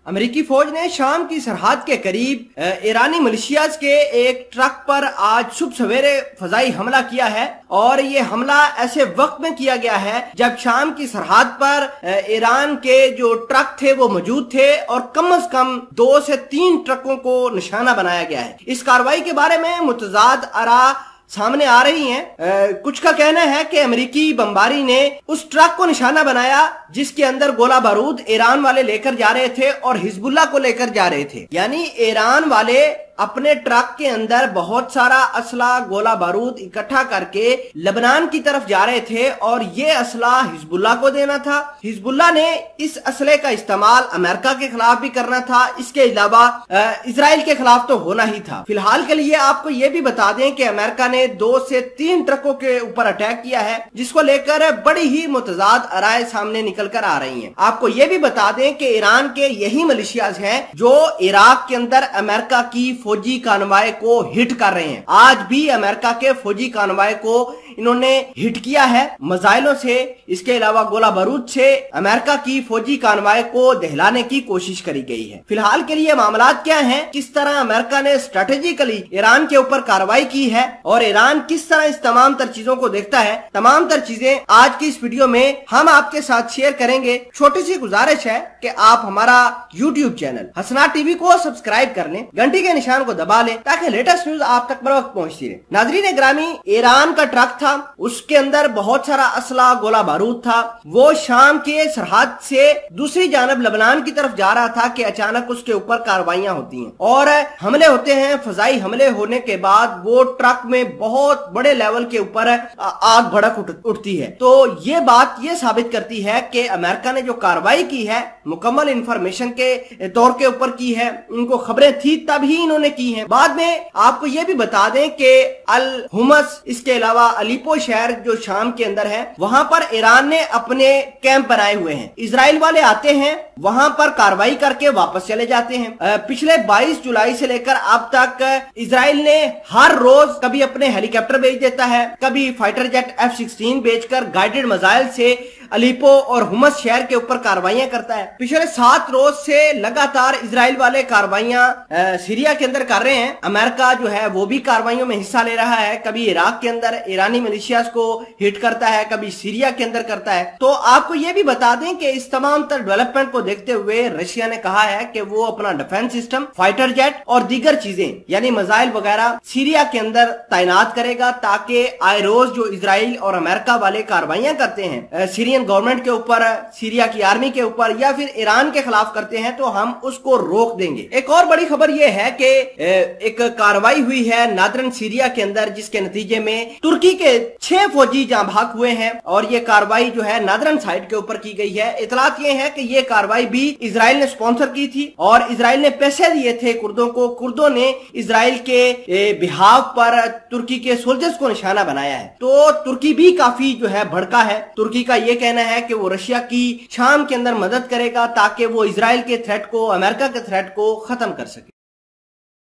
अमेरिकी फौज ने शाम की सरहद के करीब ईरानी मिलिशियाज के एक ट्रक पर आज सुबह सवेरे फजाई हमला किया है और ये हमला ऐसे वक्त में किया गया है जब शाम की सरहद पर ईरान के जो ट्रक थे वो मौजूद थे और कम से कम 2 से 3 ट्रकों को निशाना बनाया गया है। इस कार्रवाई के बारे में मुतजाद आरा सामने आ रही हैं। कुछ का कहना है कि अमेरिकी बमबारी ने उस ट्रक को निशाना बनाया जिसके अंदर गोला बारूद ईरान वाले लेकर जा रहे थे और हिजबुल्लाह को लेकर जा रहे थे। यानी ईरान वाले अपने ट्रक के अंदर बहुत सारा असला गोला बारूद इकट्ठा करके लेबनान की तरफ जा रहे थे और ये असला हिजबुल्लाह को देना था। हिजबुल्लाह ने इस असले का इस्तेमाल अमेरिका के खिलाफ भी करना था, इसके अलावा इजराइल के खिलाफ तो होना ही था। फिलहाल के लिए आपको ये भी बता दें कि अमेरिका ने 2 से 3 ट्रकों के ऊपर अटैक किया है जिसको लेकर बड़ी ही मुतजाद राय सामने निकल कर आ रही है। आपको ये भी बता दें कि ईरान के यही मिलिशियाज हैं जो इराक के अंदर अमेरिका की फौजी कानवाय को हिट कर रहे हैं। आज भी अमेरिका के फौजी कानवाय को इन्होंने हिट किया है मिसाइलों से, इसके अलावा गोला बारूद से अमेरिका की फौजी कानवाय को दहलाने की कोशिश करी गई है। फिलहाल के लिए मामलात क्या हैं, किस तरह अमेरिका ने स्ट्रेटेजिकली ईरान के ऊपर कार्रवाई की है और ईरान किस तरह इस तमाम तर चीजों को देखता है, तमाम तर चीजें आज की इस वीडियो में हम आपके साथ शेयर करेंगे। छोटी सी गुजारिश है कि आप हमारा यूट्यूब चैनल हसना टीवी को सब्सक्राइब कर लें, घंटी के निशान को दबा लें ताकि लेटेस्ट न्यूज आप तक बर वक्त पहुंचती रहे। नाजरीन ग्रामी, ईरान का ट्रक था, उसके अंदर बहुत सारा असला गोला बारूद था। वो शाम के सरहद से दूसरी जानब लेबनान की तरफ जा रहा था कि अचानक उसके ऊपर कार्रवाइयां होती हैं और हमले होते हैं। फजाई हमले होने के बाद वो ट्रक में बहुत बड़े लेवल के ऊपर आग भड़क उठती है। तो ये बात ये साबित करती है कि अमेरिका ने जो कार्रवाई की है मुकम्मल इंफॉर्मेशन के तौर के ऊपर की है, उनको खबरें थी तभी इन्होंने की है। बाद में आपको ये भी बता दें कि अल हुमस, इसके अलावा अलीपो शहर जो शाम के अंदर है, वहां पर ईरान ने अपने कैंप बनाए हुए हैं। इजराइल वाले आते हैं, वहां पर कार्रवाई करके वापस चले जाते हैं। पिछले 22 जुलाई से लेकर अब तक इजराइल ने हर रोज कभी अपने हेलीकॉप्टर भेज देता है, कभी फाइटर जेट F-16 भेजकर गाइडेड मिसाइल से अलीपो और हुमस शहर के ऊपर कार्रवाइयां करता है। पिछले 7 रोज से लगातार इजराइल वाले कार्रवाइयां सीरिया के अंदर कर रहे हैं। अमेरिका जो है वो भी कार्रवाइयों में हिस्सा ले रहा है, कभी इराक के अंदर ईरानी मिलिशियाज को हिट करता है, कभी सीरिया के अंदर करता है। तो आपको ये भी बता दें कि इस तमाम तर डेवलपमेंट को देखते हुए रशिया ने कहा है कि वो अपना डिफेंस सिस्टम, फाइटर जेट और दीगर चीजें यानी मिसाइल वगैरह सीरिया के अंदर तैनात करेगा ताकि आए रोज जो इजराइल और अमेरिका वाले कार्रवाइयां करते हैं सीरियन गवर्नमेंट के ऊपर, सीरिया की आर्मी के ऊपर या फिर ईरान के खिलाफ करते हैं, तो हम उसको रोक देंगे। एक और बड़ी खबर यह है कि एक कार्रवाई हुई है नादरन सीरिया के अंदर जिसके नतीजे में तुर्की के 6 फौजी जाँ भाग हुए हैं और ये कार्रवाई जो है नादरन साइड के ऊपर की गई है। इतलात ये है कि ये कार्रवाई भी इजराइल ने स्पॉन्सर की थी और इजराइल ने पैसे दिए थे कुर्दों को। कुर्दों ने इजराइल के बिहाव पर तुर्की के सोल्जर्स को निशाना बनाया है। तो तुर्की भी काफी जो है भड़का है। तुर्की का ये कहना है कि वो रशिया की शाम के अंदर मदद करेगा ताकि वो इजराइल के थ्रेट को, अमेरिका के थ्रेट को खत्म कर सके।